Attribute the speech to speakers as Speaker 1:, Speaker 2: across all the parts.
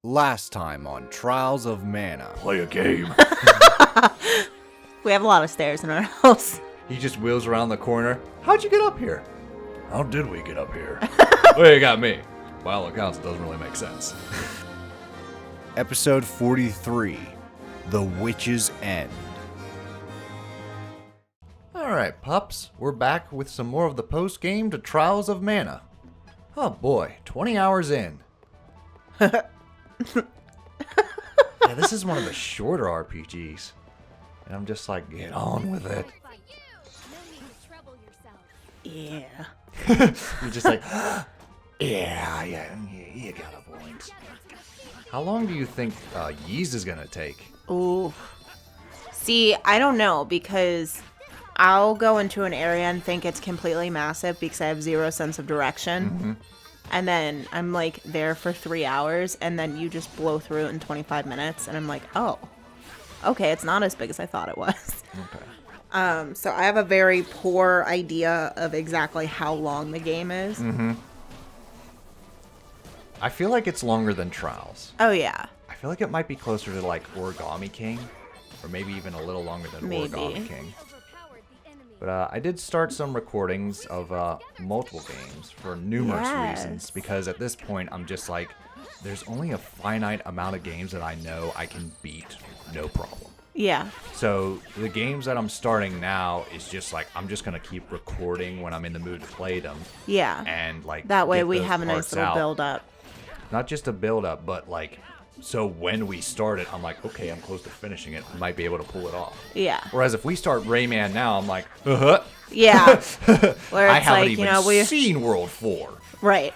Speaker 1: Last time on Trials of Mana.
Speaker 2: Play a game.
Speaker 3: We have a lot of stairs in our house.
Speaker 2: He just wheels around the corner. How'd you get up here? How did we get up here? Well, you got me. By all accounts, it doesn't really make sense.
Speaker 1: Episode 43, The Witch's End.
Speaker 2: Alright, pups. We're back with some more of the post-game to Trials of Mana. Oh boy, 20 hours in. Yeah, this is one of the shorter RPGs. And I'm just like, get on with it.
Speaker 3: Yeah.
Speaker 2: You're just like, yeah, you got a point. How long do you think Yeez is gonna take?
Speaker 3: Ooh. See, I don't know, because I'll go into an area and think it's completely massive because I have zero sense of direction.
Speaker 2: Mm-hmm.
Speaker 3: And then I'm like there for 3 hours and then you just blow through it in 25 minutes. And I'm like, oh, okay, it's not as big as I thought it was.
Speaker 2: Okay.
Speaker 3: So I have a very poor idea of exactly how long the game is.
Speaker 2: Mm-hmm. I feel like it's longer than Trials.
Speaker 3: Oh, yeah.
Speaker 2: I feel like it might be closer to like Origami King, or maybe even a little longer than
Speaker 3: Maybe.
Speaker 2: Origami King. But I did start some recordings of multiple games for numerous reasons, because at this point I'm just like, there's only a finite amount of games that I know I can beat no problem.
Speaker 3: Yeah.
Speaker 2: So the games that I'm starting now is just like, I'm just going to keep recording when I'm in the mood to play them.
Speaker 3: Yeah.
Speaker 2: And like,
Speaker 3: that way
Speaker 2: get
Speaker 3: we
Speaker 2: those
Speaker 3: have a nice
Speaker 2: parts
Speaker 3: little
Speaker 2: out.
Speaker 3: build up.
Speaker 2: Not just a build up, but like, so when we start it, I'm like, okay, I'm close to finishing it. I might be able to pull it off.
Speaker 3: Yeah.
Speaker 2: Whereas if we start Rayman now, I'm like, uh-huh.
Speaker 3: Yeah. Where
Speaker 2: I
Speaker 3: it's
Speaker 2: haven't
Speaker 3: like,
Speaker 2: even
Speaker 3: you know, we
Speaker 2: seen World 4.
Speaker 3: right.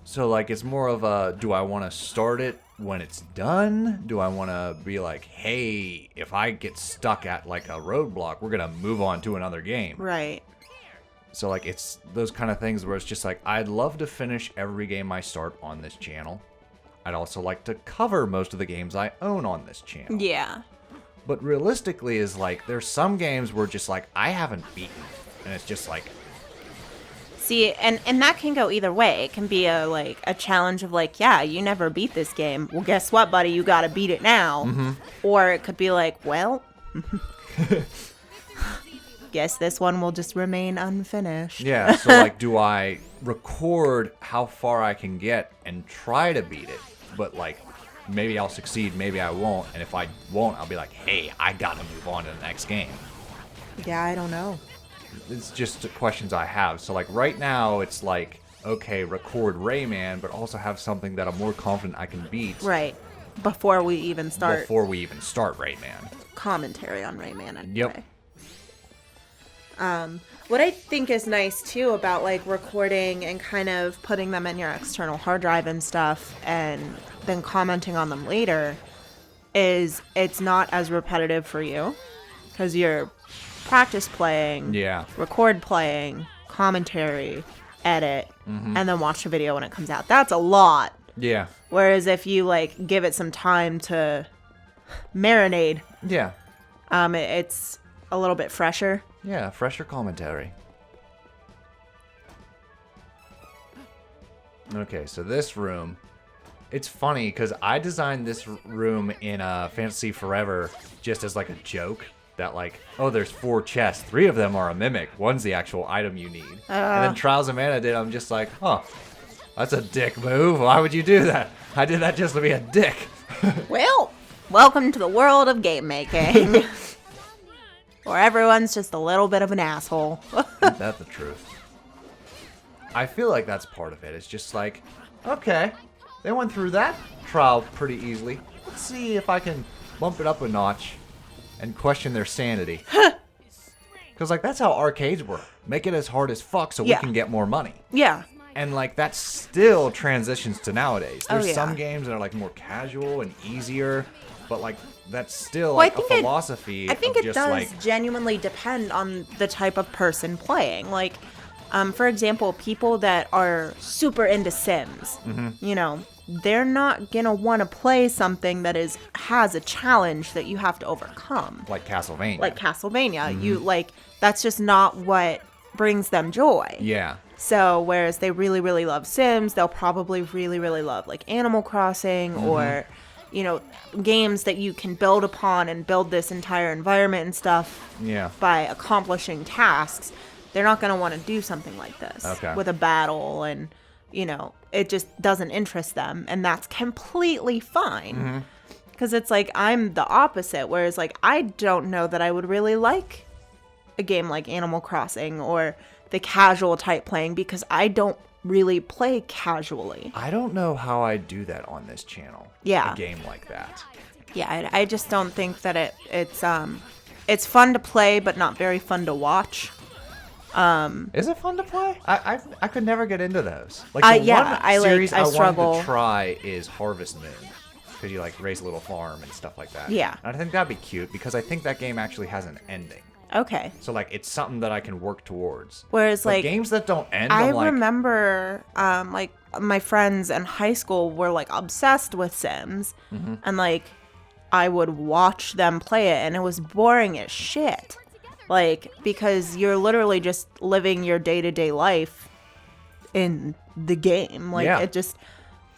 Speaker 2: So like, it's more of a, do I want to start it when it's done? Do I want to be like, hey, if I get stuck at like a roadblock, we're going to move on to another game.
Speaker 3: Right.
Speaker 2: So like, it's those kind of things where it's just like, I'd love to finish every game I start on this channel. I'd also like to cover most of the games I own on this channel.
Speaker 3: Yeah.
Speaker 2: But realistically is like, there's some games where just like, I haven't beaten. And it's just like,
Speaker 3: See, and that can go either way. It can be a challenge of like, yeah, you never beat this game. Well, guess what, buddy? You got to beat it now.
Speaker 2: Mm-hmm.
Speaker 3: Or it could be like, well, guess this one will just remain unfinished.
Speaker 2: yeah, so like, do I record how far I can get and try to beat it? But like, maybe I'll succeed, maybe I won't. And if I won't, I'll be like, hey, I got to move on to the next game.
Speaker 3: Yeah, I don't know.
Speaker 2: It's just the questions I have. So like right now, it's like, okay, record Rayman, but also have something that I'm more confident I can beat.
Speaker 3: Right. Before we even start
Speaker 2: Rayman.
Speaker 3: commentary on Rayman. Anyway.
Speaker 2: Yep.
Speaker 3: What I think is nice too about like recording and kind of putting them in your external hard drive and stuff and then commenting on them later is it's not as repetitive for you because you're practice playing,
Speaker 2: Yeah.
Speaker 3: record playing, commentary, edit, and then watch the video when it comes out. That's a lot.
Speaker 2: Yeah.
Speaker 3: Whereas if you like give it some time to marinate,
Speaker 2: Yeah.
Speaker 3: it's a little bit fresher.
Speaker 2: Yeah, fresher commentary. Okay, so this room, it's funny because I designed this room in Fantasy Forever just as like a joke that like, oh, there's 4 chests. 3 of them are a mimic. One's the actual item you need. And then Trials of Mana did, I'm just like, huh, that's a dick move. Why would you do that? I did that just to be a dick.
Speaker 3: Well, welcome to the world of game making. Where everyone's just a little bit of an asshole.
Speaker 2: Isn't that the truth? I feel like that's part of it. It's just like, okay, they went through that trial pretty easily. Let's see if I can bump it up a notch and question their sanity. Because, like, that's how arcades work. Make it as hard as fuck so we can get more money.
Speaker 3: Yeah.
Speaker 2: And, like, that still transitions to nowadays. There's
Speaker 3: yeah.
Speaker 2: some games that are, like, more casual and easier, but, like, that's still,
Speaker 3: Well,
Speaker 2: like, a philosophy
Speaker 3: I think
Speaker 2: of
Speaker 3: it
Speaker 2: just,
Speaker 3: does
Speaker 2: like...
Speaker 3: genuinely depend on the type of person playing. Like, for example, people that are super into Sims, you know, they're not going to want to play something that has a challenge that you have to overcome.
Speaker 2: Like Castlevania.
Speaker 3: Like Castlevania. You, like, that's just not what brings them joy.
Speaker 2: Yeah.
Speaker 3: So whereas they really, really love Sims, they'll probably really, really love like Animal Crossing or, you know, games that you can build upon and build this entire environment and stuff by accomplishing tasks. They're not going to want to do something like this with a battle and, you know, it just doesn't interest them. And that's completely fine. Because it's like I'm the opposite, whereas like I don't know that I would really like a game like Animal Crossing or the casual type playing because I don't really play casually.
Speaker 2: I don't know how I do that on this channel.
Speaker 3: Yeah.
Speaker 2: A game like that.
Speaker 3: Yeah, I just don't think that it's fun to play but not very fun to watch.
Speaker 2: Is it fun to play? I could never get into those. Like the one series I
Speaker 3: struggle.
Speaker 2: wanted to try is Harvest Moon. Because you like raise a little farm and stuff like that.
Speaker 3: Yeah.
Speaker 2: And I think that'd be cute because I think that game actually has an ending.
Speaker 3: Okay.
Speaker 2: So like it's something that I can work towards.
Speaker 3: Whereas
Speaker 2: but
Speaker 3: like
Speaker 2: games that don't end,
Speaker 3: I
Speaker 2: I'm like,
Speaker 3: remember like my friends in high school were like obsessed with Sims and like I would watch them play it and it was boring as shit. Like because you're literally just living your day-to-day life in the game. Like it just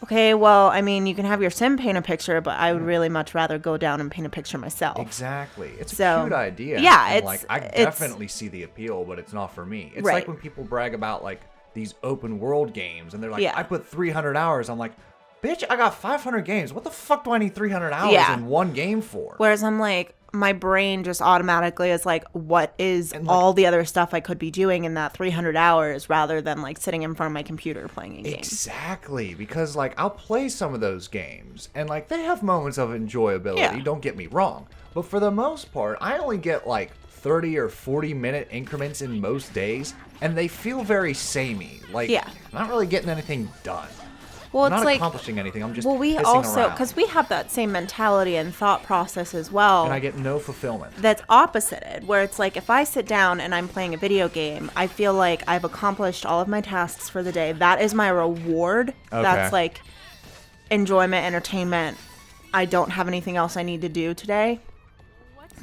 Speaker 3: okay, well, I mean, you can have your sim paint a picture, but I would really much rather go down and paint a picture myself.
Speaker 2: Exactly. It's a cute idea.
Speaker 3: Yeah,
Speaker 2: and like I definitely see the appeal, but it's not for me. It's like when people brag about like these open world games and they're like, I put 300 hours. I'm like, bitch, I got 500 games. What the fuck do I need 300 hours in one game for?
Speaker 3: Whereas I'm like, my brain just automatically is like, what is all the other stuff I could be doing in that 300 hours rather than like sitting in front of my computer playing a game?
Speaker 2: Exactly, because like I'll play some of those games and like they have moments of enjoyability, don't get me wrong. But for the most part, I only get like 30 or 40 minute increments in most days and they feel very samey. Like I'm not really getting anything done.
Speaker 3: Well,
Speaker 2: I'm
Speaker 3: it's
Speaker 2: not
Speaker 3: like
Speaker 2: accomplishing anything. I'm just
Speaker 3: we
Speaker 2: pissing
Speaker 3: also
Speaker 2: around.
Speaker 3: because we have that same mentality and thought process as well.
Speaker 2: And I get no fulfillment.
Speaker 3: That's opposited, where it's like if I sit down and I'm playing a video game, I feel like I've accomplished all of my tasks for the day. That is my reward.
Speaker 2: Okay.
Speaker 3: That's like enjoyment, entertainment. I don't have anything else I need to do today.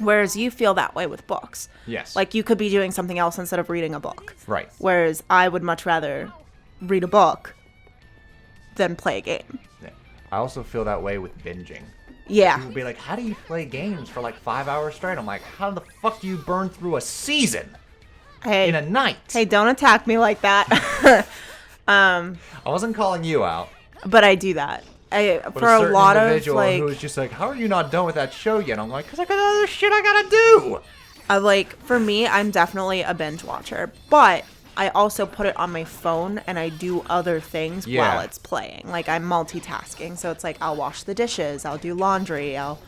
Speaker 3: Whereas you feel that way with books.
Speaker 2: Yes.
Speaker 3: Like you could be doing something else instead of reading a book.
Speaker 2: Right.
Speaker 3: Whereas I would much rather read a book than play a game.
Speaker 2: Yeah. I also feel that way with binging.
Speaker 3: Yeah.
Speaker 2: People be like, how do you play games for like 5 hours straight? I'm like, how the fuck do you burn through a season in a night?
Speaker 3: Hey, don't attack me like that.
Speaker 2: I wasn't calling you out.
Speaker 3: But I do that.
Speaker 2: But
Speaker 3: For a lot of like,
Speaker 2: who was just like, how are you not done with that show yet? I'm like, because I got other shit I gotta do.
Speaker 3: like for me, I'm definitely a binge watcher, but I also put it on my phone and I do other things while it's playing. Like I'm multitasking, so it's like I'll wash the dishes, I'll do laundry, I'll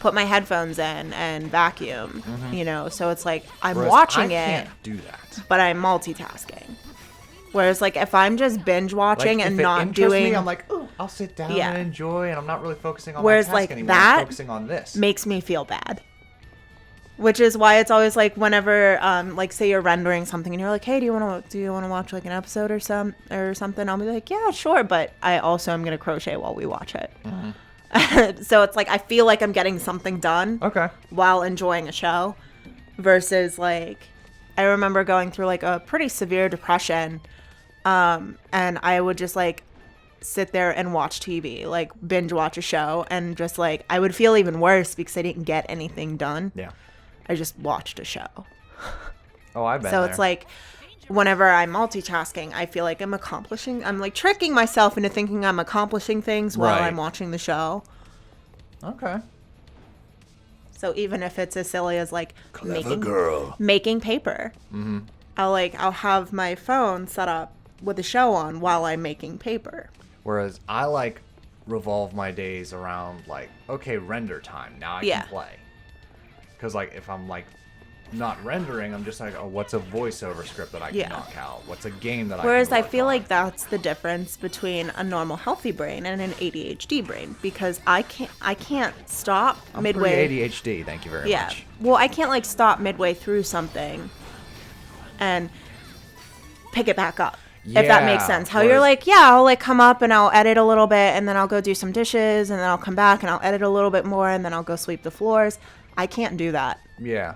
Speaker 3: put my headphones in and vacuum. You know, so it's like I'm watching
Speaker 2: I
Speaker 3: it,
Speaker 2: can't do that.
Speaker 3: but I'm multitasking. Whereas like if I'm just binge watching
Speaker 2: like,
Speaker 3: and
Speaker 2: if it
Speaker 3: not
Speaker 2: interests
Speaker 3: doing,
Speaker 2: me, I'm like, oh, I'll sit down and enjoy, and I'm not really focusing on
Speaker 3: whereas
Speaker 2: my task
Speaker 3: like
Speaker 2: anymore.
Speaker 3: that
Speaker 2: I'm focusing on this.
Speaker 3: makes me feel bad. Which is why it's always like whenever, like say you're rendering something and you're like, hey, do you want to watch like an episode or something? I'll be like, yeah, sure, but I also am gonna crochet while we watch it. So it's like I feel like I'm getting something done, while enjoying a show, versus like I remember going through like a pretty severe depression, and I would just like sit there and watch TV, like binge watch a show, and just like I would feel even worse because I didn't get anything done.
Speaker 2: Yeah.
Speaker 3: I just watched a show.
Speaker 2: Oh, I bet.
Speaker 3: So it's like whenever I'm multitasking, I feel like I'm like tricking myself into thinking I'm accomplishing things while I'm watching the show.
Speaker 2: Okay.
Speaker 3: So even if it's as silly as like
Speaker 1: Girl.
Speaker 3: making paper, I'll have my phone set up with the show on while I'm making paper.
Speaker 2: Whereas I like revolve my days around like, okay, render time. Now I can play. Because like if I'm like not rendering, I'm just like, oh, what's a voiceover script that I can knock out? What's a game that
Speaker 3: Whereas
Speaker 2: I can
Speaker 3: I feel
Speaker 2: on?
Speaker 3: like that's the difference between a normal healthy brain and an ADHD brain, because I can't stop midway.
Speaker 2: Pretty ADHD, thank you very much.
Speaker 3: Well, I can't like stop midway through something and pick it back up. If that makes sense. How you're like, I'll like come up and I'll edit a little bit and then I'll go do some dishes and then I'll come back and I'll edit a little bit more and then I'll go sweep the floors. I can't do that.
Speaker 2: Yeah.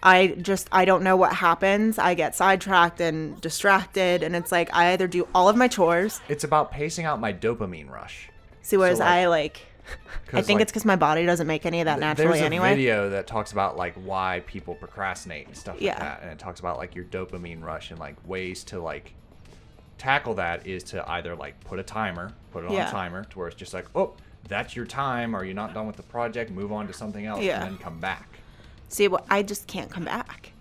Speaker 3: I don't know what happens. I get sidetracked and distracted, and it's like I either do all of my chores.
Speaker 2: It's about pacing out my dopamine rush.
Speaker 3: See, whereas
Speaker 2: So, like,
Speaker 3: I think it's because my body doesn't make any of that naturally anyway.
Speaker 2: There's a video that talks about like why people procrastinate and stuff like
Speaker 3: Yeah.
Speaker 2: that, and it talks about like your dopamine rush and like ways to like tackle that is to either like put it on a timer to where it's just like, oh, that's your time, or you're not done with the project, move on to something else, and then come back.
Speaker 3: See, well, I just can't come back.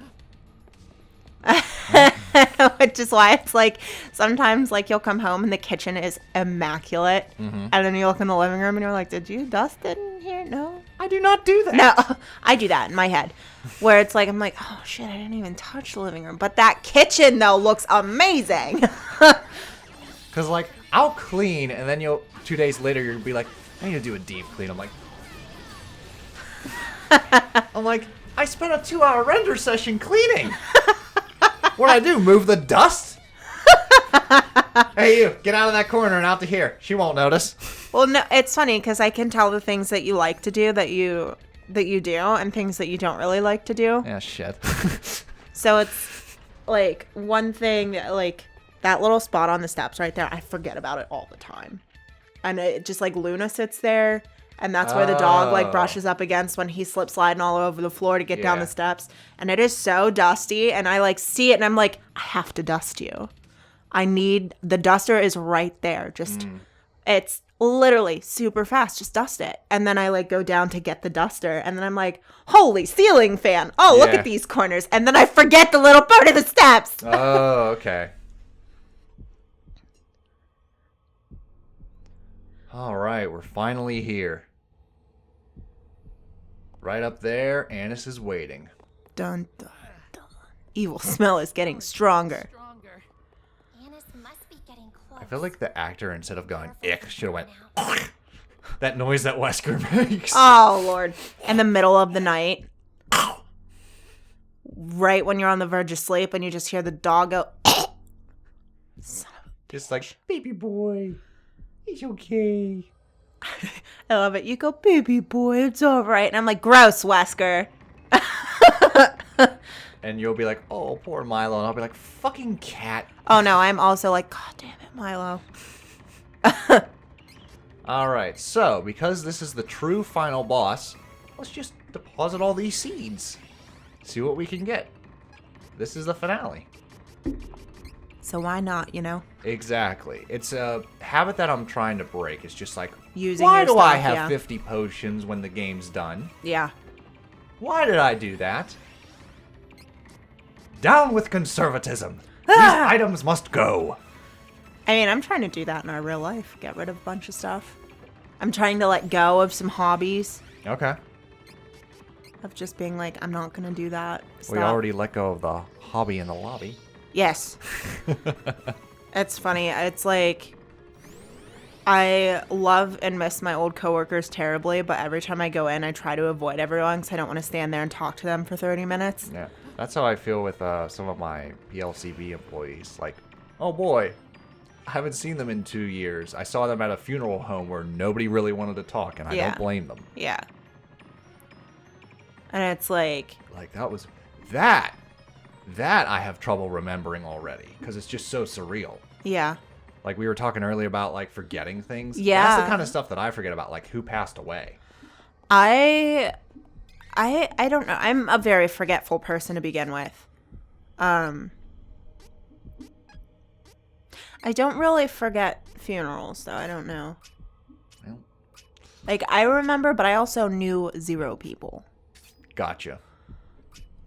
Speaker 3: Which is why it's like sometimes like you'll come home and the kitchen is immaculate, and then you look in the living room and you're like, did you dust it in here? No,
Speaker 2: I do not do that.
Speaker 3: no. I do that in my head where it's like I'm like, oh shit, I didn't even touch the living room, but that kitchen though looks amazing.
Speaker 2: Because like I'll clean and then 2 days later you'll be like, I need to do a deep clean. I'm like I spent a 2-hour render session cleaning. What'd I do? Move the dust? Hey, you, get out of that corner and out to here. She won't notice.
Speaker 3: Well, no, it's funny because I can tell the things that you like to do that you do, and things that you don't really like to do.
Speaker 2: Yeah, shit.
Speaker 3: So it's like one thing, like that little spot on the steps right there. I forget about it all the time, and it just like Luna sits there. And that's where the dog like brushes up against when he slips sliding all over the floor to get down the steps. And it is so dusty. And I like see it and I'm like, I have to dust you. The duster is right there. Just, it's literally super fast. Just dust it. And then I like go down to get the duster. And then I'm like, holy ceiling fan. Oh, look at these corners. And then I forget the little part of the steps.
Speaker 2: Oh, okay. All right, we're finally here. Right up there, Anise is waiting.
Speaker 3: Dun, dun, dun. Evil smell is getting stronger.
Speaker 4: Anise must be getting close.
Speaker 2: I feel like the actor, instead of going, ick, should have went, that noise that Wesker makes.
Speaker 3: Oh, Lord. In the middle of the night. Right when you're on the verge of sleep and you just hear the dog go.
Speaker 2: Just like, baby boy, he's okay.
Speaker 3: I love it. You go, baby boy, it's all right. And I'm like, gross, Wesker.
Speaker 2: And you'll be like, oh, poor Milo. And I'll be like, fucking cat.
Speaker 3: Oh, no, I'm also like, God damn it, Milo.
Speaker 2: All right, so because this is the true final boss, let's just deposit all these seeds. See what we can get. This is the finale.
Speaker 3: So why not, you know?
Speaker 2: Exactly. It's a habit that I'm trying to break. It's just like,
Speaker 3: Using
Speaker 2: why
Speaker 3: your
Speaker 2: do I
Speaker 3: stuff,
Speaker 2: have
Speaker 3: yeah.
Speaker 2: 50 potions when the game's done?
Speaker 3: Yeah.
Speaker 2: Why did I do that? Down with conservatism. These items must go.
Speaker 3: I mean, I'm trying to do that in our real life. Get rid of a bunch of stuff. I'm trying to let go of some hobbies.
Speaker 2: Okay.
Speaker 3: Of just being like, I'm not going to do that.
Speaker 2: We
Speaker 3: Stop.
Speaker 2: already let go of the hobby in the lobby.
Speaker 3: Yes. It's funny. It's like I love and miss my old coworkers terribly, but every time I go in, I try to avoid everyone because I don't want to stand there and talk to them for 30 minutes.
Speaker 2: Yeah. That's how I feel with some of my PLCB employees. Like, oh boy, I haven't seen them in 2 years. I saw them at a funeral home where nobody really wanted to talk, and I don't blame them.
Speaker 3: Yeah. And it's like
Speaker 2: that was that I have trouble remembering already because it's just so surreal.
Speaker 3: yeah.
Speaker 2: Like we were talking earlier about like forgetting things.
Speaker 3: Yeah.
Speaker 2: That's the kind of stuff that I forget about, like who passed away.
Speaker 3: I don't know. I'm a very forgetful person to begin with. I don't really forget funerals though. I don't know.
Speaker 2: Well,
Speaker 3: Like I remember, but I also knew 0 people.
Speaker 2: gotcha.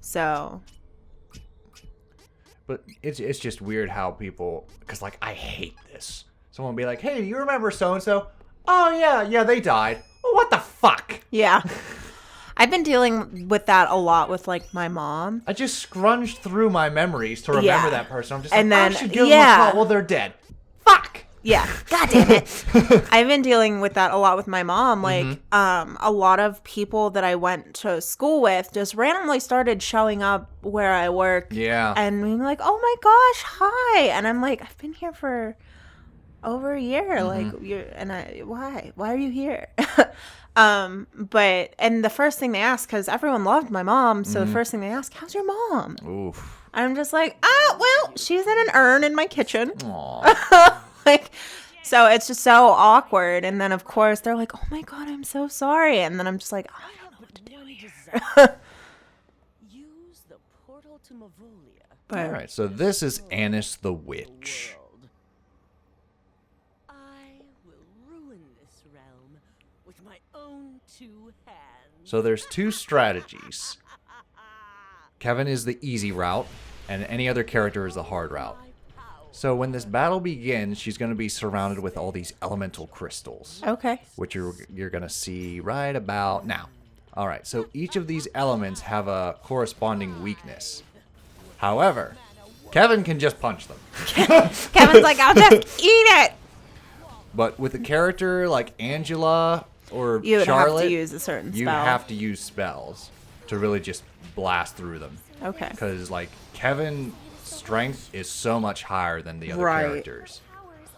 Speaker 3: So
Speaker 2: But it's just weird how people, because like I hate this. Someone will be like, hey, do you remember so-and-so? Oh yeah, they died. Well, what the fuck?
Speaker 3: yeah. I've been dealing with that a lot with like my mom.
Speaker 2: I just scrunged through my memories to remember that person. I'm just
Speaker 3: And
Speaker 2: like,
Speaker 3: then-
Speaker 2: I should give them a
Speaker 3: yeah.
Speaker 2: call. Well, they're dead. Fuck.
Speaker 3: Yeah. God damn it. I've been dealing with that a lot with my mom. Like, a lot of people that I went to school with just randomly started showing up where I work.
Speaker 2: Yeah.
Speaker 3: And being like, oh my gosh, hi. And I'm like, I've been here for over a year. Like why are you here? And the first thing they ask, because everyone loved my mom, so the first thing they ask, how's your mom?
Speaker 2: Oof.
Speaker 3: I'm just like, well, she's in an urn in my kitchen.
Speaker 2: Aw.
Speaker 3: Like, so it's just so awkward. And then of course they're like, oh my God, I'm so sorry. And then I'm just like, I don't know what to do here.
Speaker 5: Use the portal to Mavolia.
Speaker 3: But
Speaker 2: All right, so this is Anise the Witch.
Speaker 5: I will ruin this realm with my own 2 hands.
Speaker 2: So there's 2 strategies. Kevin is the easy route, and any other character is the hard route. So when this battle begins, she's going to be surrounded with all these elemental crystals,
Speaker 3: okay.
Speaker 2: which you're going to see right about now. All right, so each of these elements have a corresponding weakness. However, Kevin can just punch them.
Speaker 3: Kevin's like, I'll just eat it.
Speaker 2: But with a character like Angela or
Speaker 3: You would
Speaker 2: Charlotte,
Speaker 3: have to use a certain spell.
Speaker 2: you have to use spells to really just blast through them.
Speaker 3: Okay.
Speaker 2: Because, like, Kevin's strength is so much higher than the other
Speaker 3: Right.
Speaker 2: characters.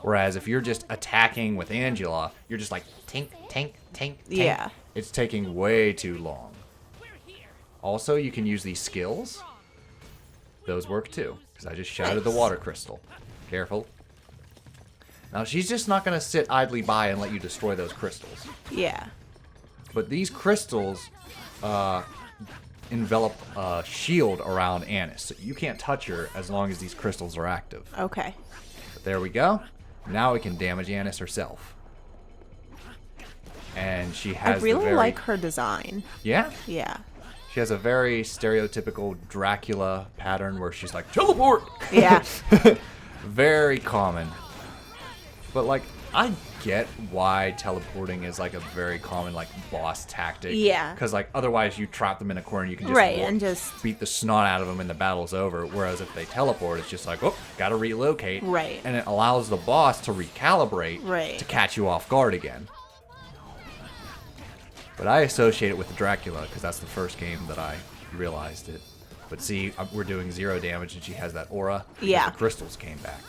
Speaker 2: Whereas if you're just attacking with Angela, you're just like, tink, tink, tink, tink.
Speaker 3: Yeah.
Speaker 2: It's taking way too long. Also, you can use these skills. Those work too. Because I just shattered the water crystal. Careful. Now, she's just not going to sit idly by and let you destroy those crystals.
Speaker 3: Yeah.
Speaker 2: But these crystals envelop a shield around Anise. So you can't touch her as long as these crystals are active.
Speaker 3: Okay.
Speaker 2: But there we go. Now we can damage Anise herself. And she
Speaker 3: I
Speaker 2: has
Speaker 3: really
Speaker 2: the very...
Speaker 3: like her design.
Speaker 2: Yeah?
Speaker 3: Yeah.
Speaker 2: She has a very stereotypical Dracula pattern where she's like, teleport!
Speaker 3: Yeah.
Speaker 2: Very common. But, like, I get why teleporting is, like, a very common, like, boss tactic.
Speaker 3: Yeah.
Speaker 2: Because, like, otherwise you trap them in a corner and you can just,
Speaker 3: Right, and just-
Speaker 2: beat the snot out of them and the battle's over. Whereas if they teleport, it's just like, oh, gotta relocate.
Speaker 3: Right.
Speaker 2: And it allows the boss to recalibrate
Speaker 3: Right.
Speaker 2: to catch you off guard again. But I associate it with Dracula because that's the first game that I realized it. But see, we're doing 0 damage and she has that aura. Because
Speaker 3: Yeah.
Speaker 2: the crystals came back.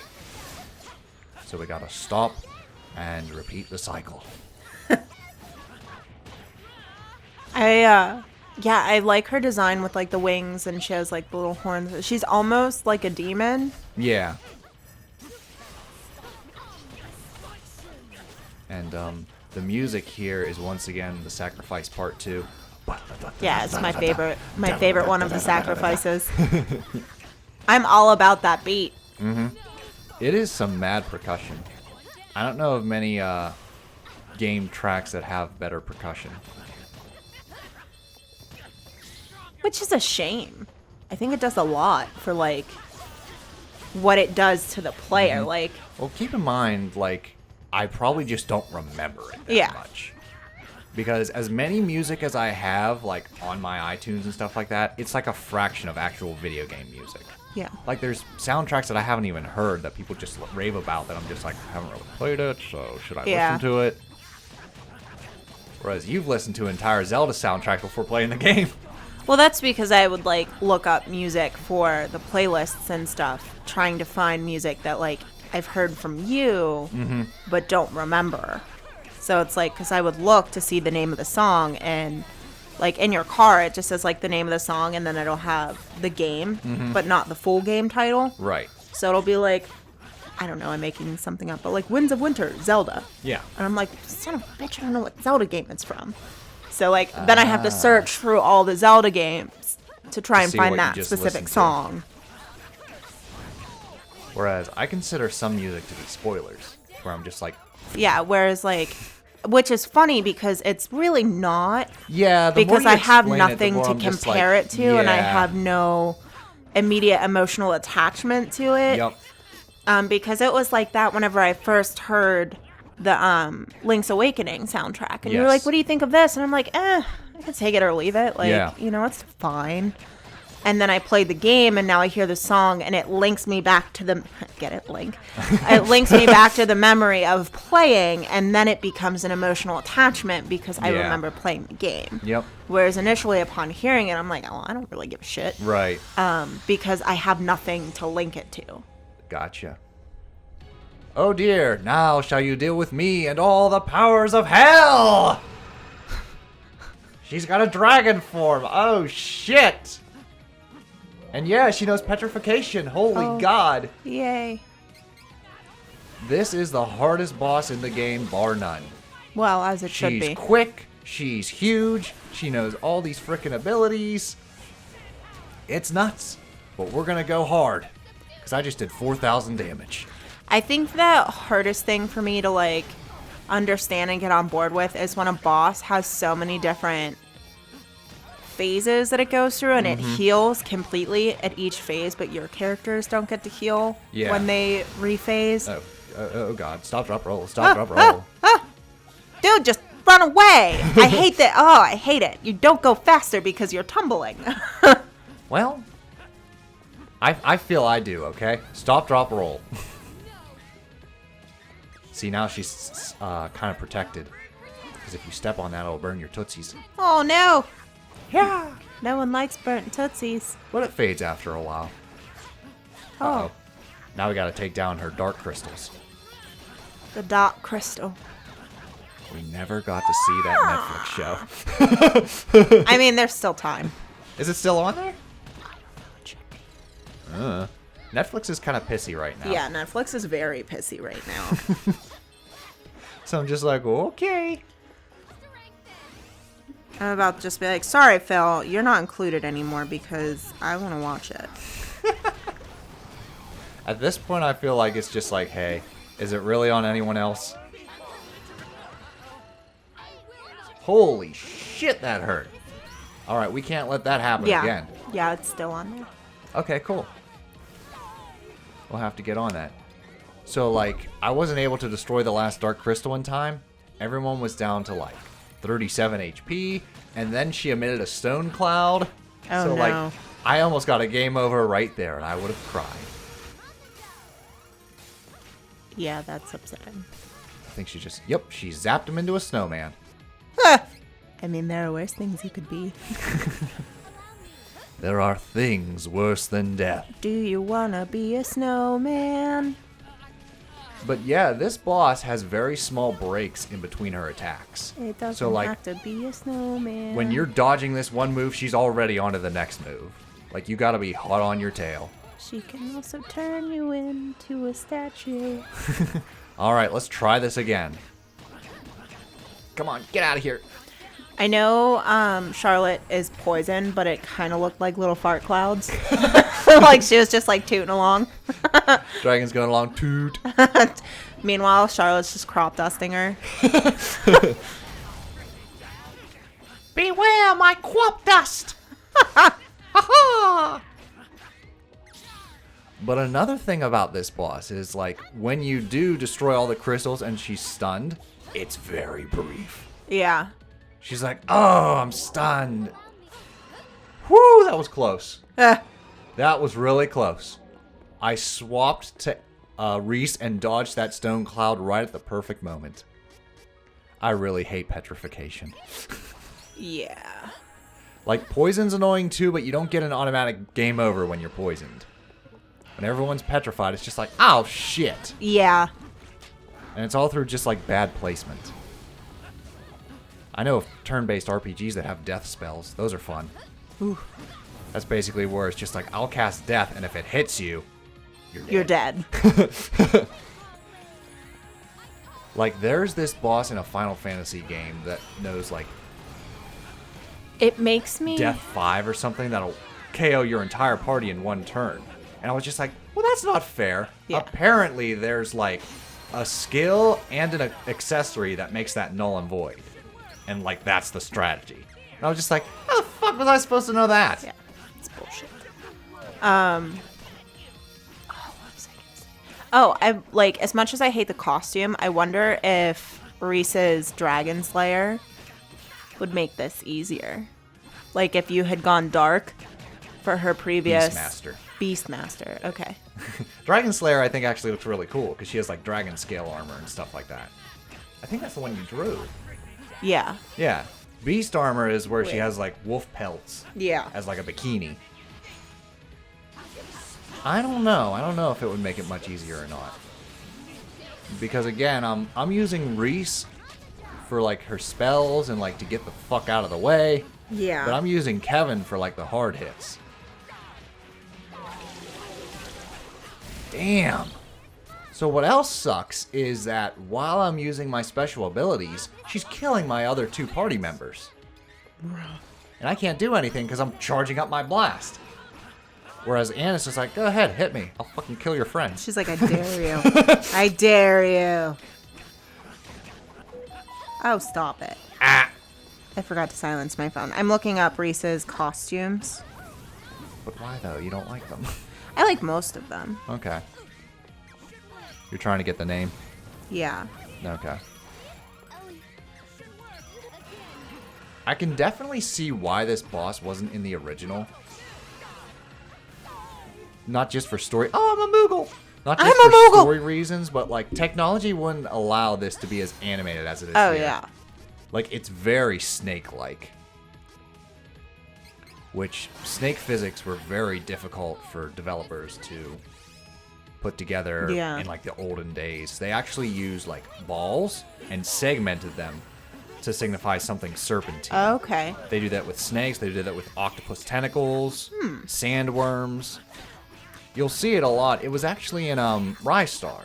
Speaker 2: So we gotta stop and repeat the cycle.
Speaker 3: I like her design with like the wings, and she has like the little horns. She's almost like a demon.
Speaker 2: Yeah. And the music here is once again the sacrifice part 2.
Speaker 3: Yeah, it's my favorite. My favorite one of the sacrifices. I'm all about that beat.
Speaker 2: It is some mad percussion. I don't know of many game tracks that have better percussion.
Speaker 3: Which is a shame. I think it does a lot for like what it does to the player. Like,
Speaker 2: Well, keep in mind, like, I probably just don't remember it that
Speaker 3: Yeah.
Speaker 2: much. Because as many music as I have, like, on my iTunes and stuff like that, it's like a fraction of actual video game music.
Speaker 3: yeah.
Speaker 2: Like, there's soundtracks that I haven't even heard that people just rave about that I'm just like, I haven't really played it, so should I
Speaker 3: Yeah.
Speaker 2: listen to it? Whereas you've listened to an entire Zelda soundtrack before playing the game.
Speaker 3: Well, that's because I would like look up music for the playlists and stuff, trying to find music that like I've heard from you, but don't remember. So it's like, because I would look to see the name of the song, and like in your car, it just says like the name of the song, and then it'll have the game, but not the full game title.
Speaker 2: Right.
Speaker 3: So it'll be like, I don't know, I'm making something up, but like Winds of Winter, Zelda.
Speaker 2: Yeah.
Speaker 3: And I'm like, son of a bitch, I don't know what Zelda game it's from. So like, then I have to search through all the Zelda games to try and
Speaker 2: see what
Speaker 3: find
Speaker 2: you
Speaker 3: that
Speaker 2: just
Speaker 3: specific
Speaker 2: listened to.
Speaker 3: song.
Speaker 2: Whereas I consider some music to be spoilers, where I'm just like,
Speaker 3: Yeah, whereas like, which is funny because it's really not,
Speaker 2: yeah, the
Speaker 3: because
Speaker 2: more
Speaker 3: I
Speaker 2: you
Speaker 3: have
Speaker 2: explain it, the
Speaker 3: nothing
Speaker 2: more
Speaker 3: to
Speaker 2: I'm just
Speaker 3: compare
Speaker 2: like,
Speaker 3: it to, and I
Speaker 2: yeah.
Speaker 3: have no immediate emotional attachment to it.
Speaker 2: Yep.
Speaker 3: Because it was like that whenever I first heard the Link's Awakening soundtrack, and you were
Speaker 2: Yes.
Speaker 3: like, "What do you think of this?" And I'm like, I can take it or leave it. Like,
Speaker 2: Yeah.
Speaker 3: you know, it's fine. And then I played the game, and now I hear the song, and it links me back to the get it, Link. It links me back to the memory of playing, and then it becomes an emotional attachment because I
Speaker 2: Yeah.
Speaker 3: remember playing the game.
Speaker 2: Yep.
Speaker 3: Whereas initially, upon hearing it, I'm like, "Oh, I don't really give a shit,"
Speaker 2: Right.
Speaker 3: because I have nothing to link it to.
Speaker 2: Gotcha. Oh dear, now shall you deal with me and all the powers of hell! She's got a dragon form. Oh shit! And yeah, she knows petrification. Holy God.
Speaker 3: Yay.
Speaker 2: This is the hardest boss in the game, bar none.
Speaker 3: Well, as it should
Speaker 2: She's
Speaker 3: be.
Speaker 2: quick. She's huge. She knows all these frickin' abilities. It's nuts. But we're going to go hard. Because I just did 4,000 damage.
Speaker 3: I think the hardest thing for me to like understand and get on board with is when a boss has so many different phases that it goes through and it heals completely at each phase, but your characters don't get to heal
Speaker 2: Yeah.
Speaker 3: when they rephase.
Speaker 2: Oh God. Stop, drop, roll. Stop, drop, roll.
Speaker 3: Dude, just run away. I hate that. Oh, I hate it. You don't go faster because you're tumbling.
Speaker 2: Well, I feel I do, okay? Stop, drop, roll. See, now she's kind of protected. Because if you step on that, it'll burn your tootsies.
Speaker 3: Oh, no.
Speaker 2: Yeah.
Speaker 3: No one likes burnt tootsies.
Speaker 2: But it fades after a while.
Speaker 3: Oh,
Speaker 2: Uh-oh. Now we gotta take down her dark crystals.
Speaker 3: the dark crystal.
Speaker 2: We never got to see that Netflix show.
Speaker 3: I mean, there's still time.
Speaker 2: Is it still on there? Netflix is kind of pissy right now.
Speaker 3: Yeah, Netflix is very pissy right now.
Speaker 2: So I'm just like, okay.
Speaker 3: I'm about to just be like, sorry, Phil, you're not included anymore because I want to watch it.
Speaker 2: At this point, I feel like it's just like, hey, is it really on anyone else? Holy shit, that hurt. All right, we can't let that happen
Speaker 3: Yeah.
Speaker 2: again.
Speaker 3: Yeah, it's still on there.
Speaker 2: Okay, cool. We'll have to get on that. So, like, I wasn't able to destroy the last Dark Crystal in time. Everyone was down to, like, 37 HP. And then she emitted a stone cloud.
Speaker 3: Oh,
Speaker 2: so,
Speaker 3: no.
Speaker 2: like, I almost got a game over right there, and I would have cried.
Speaker 3: Yeah, that's upsetting.
Speaker 2: I think she just, yep, she zapped him into a snowman.
Speaker 3: I mean, there are worse things you could be.
Speaker 2: There are things worse than death.
Speaker 3: Do you want to be a snowman?
Speaker 2: But yeah, this boss has very small breaks in between her attacks.
Speaker 3: It doesn't
Speaker 2: So, like,
Speaker 3: have to be a snowman.
Speaker 2: when you're dodging this one move, she's already on to the next move. Like, you gotta be hot on your tail.
Speaker 3: She can also turn you into a statue.
Speaker 2: Alright, let's try this again. Come on, get out of here.
Speaker 3: I know Charlotte is poison, but it kind of looked like little fart clouds. Like she was just like tooting along.
Speaker 2: Dragon's going along, toot.
Speaker 3: Meanwhile, Charlotte's just crop dusting her.
Speaker 2: Beware my quap dust! But another thing about this boss is, like, when you do destroy all the crystals and she's stunned, it's very brief.
Speaker 3: Yeah.
Speaker 2: She's like, oh, I'm stunned. Whoo, that was close. That was really close. I swapped to Reese and dodged that stone cloud right at the perfect moment. I really hate petrification.
Speaker 3: Yeah.
Speaker 2: Like, poison's annoying too, but you don't get an automatic game over when you're poisoned. When everyone's petrified, it's just like, oh, shit.
Speaker 3: Yeah.
Speaker 2: And it's all through just, like, bad placement. I know of turn-based RPGs that have death spells. Those are fun.
Speaker 3: Ooh.
Speaker 2: That's basically where it's just like, I'll cast death, and if it hits you,
Speaker 3: You're dead.
Speaker 2: Like, there's this boss in a Final Fantasy game that knows, like,
Speaker 3: It makes me...
Speaker 2: Death 5 or something that'll KO your entire party in one turn. And I was just like, well, that's not fair.
Speaker 3: Yeah.
Speaker 2: Apparently, there's, like, a skill and an accessory that makes that null and void. And, like, that's the strategy. And I was just like, how the fuck was I supposed to know that?
Speaker 3: Yeah, it's bullshit. What was I gonna say? Oh, I like, as much as I hate the costume, I wonder if Reese's Dragon Slayer would make this easier. Like if you had gone dark for her previous
Speaker 2: Beastmaster.
Speaker 3: Beastmaster. Okay.
Speaker 2: Dragon Slayer, I think, actually looks really cool because she has, like, dragon scale armor and stuff like that. I think that's the one you drew.
Speaker 3: Yeah.
Speaker 2: Yeah. Beast armor is where she
Speaker 3: Wait.
Speaker 2: has, like, wolf pelts
Speaker 3: Yeah.
Speaker 2: as, like, a bikini. I don't know. I don't know if it would make it much easier or not. because again, I'm using Reese for like her spells and like to get the fuck out of the way.
Speaker 3: Yeah.
Speaker 2: But I'm using Kevin for like the hard hits. Damn. So what else sucks is that while I'm using my special abilities, she's killing my other 2 party members. And I can't do anything because I'm charging up my blast. Whereas Anise is like, go ahead, hit me. I'll fucking kill your friends.
Speaker 3: She's like, I dare you. I dare you. Oh, stop it.
Speaker 2: Ah.
Speaker 3: I forgot to silence my phone. I'm looking up Reese's costumes.
Speaker 2: But why though? You don't like them.
Speaker 3: I like most of them.
Speaker 2: Okay. You're trying to get the name?
Speaker 3: Yeah.
Speaker 2: Okay. I can definitely see why this boss wasn't in the original. Not just for story. Oh, I'm a Moogle! Not just
Speaker 3: I'm a
Speaker 2: for
Speaker 3: Moogle!
Speaker 2: story reasons, but like technology wouldn't allow this to be as animated as it is
Speaker 3: Oh,
Speaker 2: here.
Speaker 3: yeah.
Speaker 2: Like, it's very snake-like. Which, snake physics were very difficult for developers to put together in, like, the olden days. They actually used, like, balls and segmented them to signify something serpentine.
Speaker 3: Okay.
Speaker 2: They do that with snakes. They do that with octopus tentacles, sandworms. You'll see it a lot. It was actually in Rystar.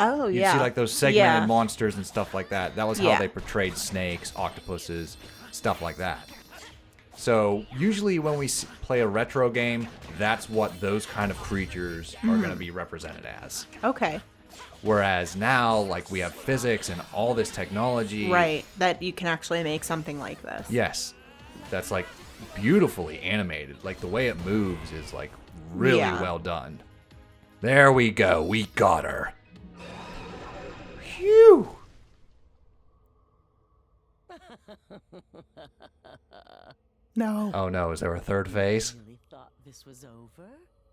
Speaker 3: Oh,
Speaker 2: You'd
Speaker 3: yeah.
Speaker 2: see like those segmented
Speaker 3: Yeah.
Speaker 2: monsters and stuff like that. That was how
Speaker 3: Yeah.
Speaker 2: they portrayed snakes, octopuses, stuff like that. So usually when we play a retro game, that's what those kind of creatures are going to be represented as.
Speaker 3: Okay.
Speaker 2: Whereas now, like, we have physics and all this technology.
Speaker 3: Right. That you can actually make something like this.
Speaker 2: Yes. That's like beautifully animated. Like the way it moves is like really well done. There we go. We got her. Phew.
Speaker 3: No.
Speaker 2: Oh no, is there a third phase?
Speaker 5: Really thought this was over?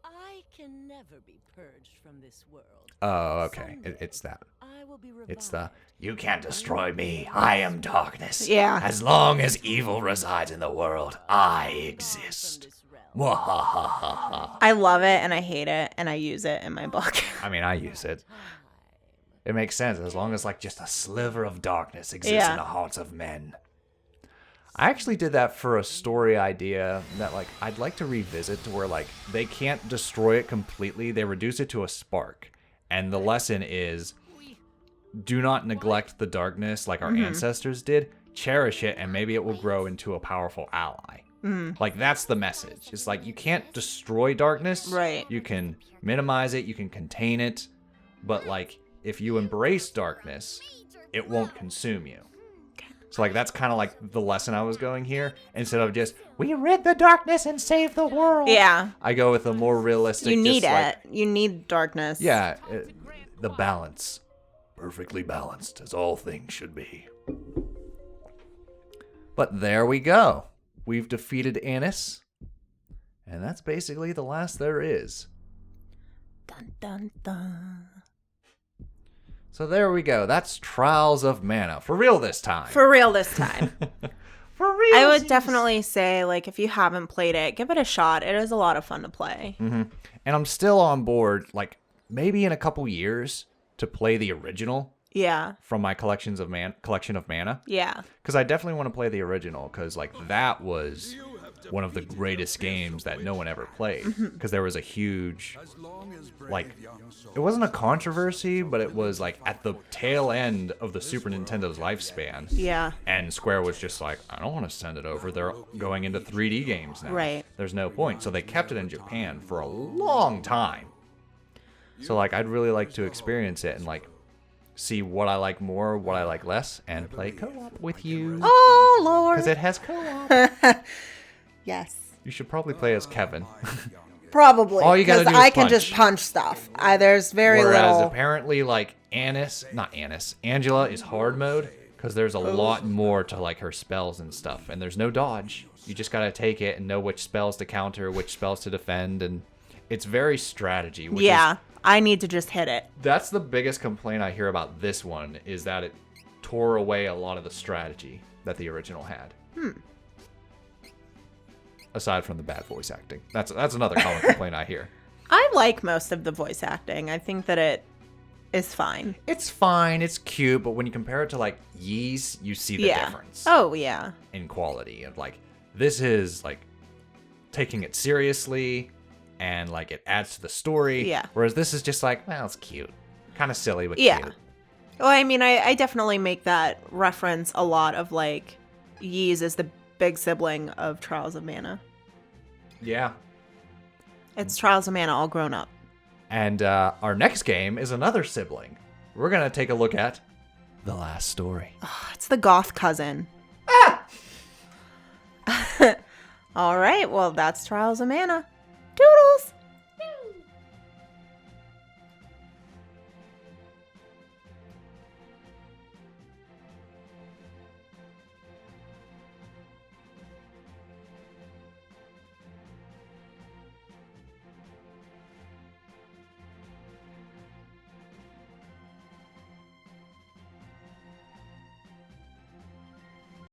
Speaker 5: I can never be purged from this world.
Speaker 2: Oh, okay. It's that.
Speaker 5: I will be
Speaker 2: It's the,
Speaker 5: revived.
Speaker 2: you can't destroy me. I am darkness.
Speaker 3: Yeah.
Speaker 2: As long as evil resides in the world, I exist. Mwahahaha.
Speaker 3: I love it and I hate it and I use it in my book.
Speaker 2: I mean, I use it. It makes sense as long as like just a sliver of darkness exists in the hearts of men. I actually did that for a story idea that like I'd like to revisit to where like they can't destroy it completely. They reduce it to a spark. And the lesson is do not neglect the darkness like our ancestors did. Cherish it and maybe it will grow into a powerful ally. Like that's the message. It's like you can't destroy darkness.
Speaker 3: Right.
Speaker 2: You can minimize it, you can contain it, but like if you embrace darkness, it won't consume you. So like that's kind of like the lesson I was going here. Instead of just we rid the darkness and save the world.
Speaker 3: Yeah.
Speaker 2: I go with a more realistic.
Speaker 3: You need
Speaker 2: just,
Speaker 3: it.
Speaker 2: like,
Speaker 3: You need darkness.
Speaker 2: yeah, the balance, perfectly balanced as all things should be. But there we go. We've defeated Anise, and that's basically the last there is.
Speaker 3: Dun, dun, dun.
Speaker 2: So there we go. That's Trials of Mana. For real this time.
Speaker 3: For real this time.
Speaker 2: For real.
Speaker 3: I would definitely say, like, if you haven't played it, give it a shot. It is a lot of fun to play.
Speaker 2: And I'm still on board, like, maybe in a couple years to play the original
Speaker 3: Yeah.
Speaker 2: from my collection of mana.
Speaker 3: Yeah.
Speaker 2: Because I definitely want to play the original, because, like, that was one of the greatest games that no one ever played. Because there was a huge, like, it wasn't a controversy, but it was, like, at the tail end of the Super Nintendo's lifespan.
Speaker 3: Yeah.
Speaker 2: And Square was just like, I don't want to send it over. They're going into 3D games now.
Speaker 3: Right.
Speaker 2: There's no point. So they kept it in Japan for a long time. So, like, I'd really like to experience it and, like, see what I like more, what I like less, and play co-op with you.
Speaker 3: Oh, Lord.
Speaker 2: Because it has co-op.
Speaker 3: Yes.
Speaker 2: You should probably play as Kevin.
Speaker 3: Probably.
Speaker 2: All you gotta
Speaker 3: because
Speaker 2: do is
Speaker 3: I can just punch stuff. There's very
Speaker 2: Whereas
Speaker 3: little.
Speaker 2: apparently, like, Angela is hard mode, because there's a lot more to, like, her spells and stuff. And there's no dodge. You just gotta take it and know which spells to counter, which spells to defend, and it's very strategy. Which
Speaker 3: Yeah.
Speaker 2: is,
Speaker 3: I need to just hit it.
Speaker 2: that's the biggest complaint I hear about this one, is that it tore away a lot of the strategy that the original had. Aside from the bad voice acting. That's another common complaint I hear.
Speaker 3: I like most of the voice acting. I think that is fine.
Speaker 2: It's fine, it's cute, but when you compare it to like Ys, you see the difference
Speaker 3: Oh, yeah.
Speaker 2: in quality. Of like, this is like taking it seriously and like it adds to the story.
Speaker 3: Yeah.
Speaker 2: Whereas this is just like, well, it's cute. Kind of silly, but
Speaker 3: Yeah.
Speaker 2: cute.
Speaker 3: Well, I mean, I definitely make that reference a lot of like Ys is the big sibling of Trials of Mana.
Speaker 2: Yeah.
Speaker 3: It's Trials of Mana all grown up.
Speaker 2: And our next game is another sibling. We're going to take a look at The Last Story.
Speaker 3: It's the goth cousin. All right, well, that's Trials of Mana. Toodles!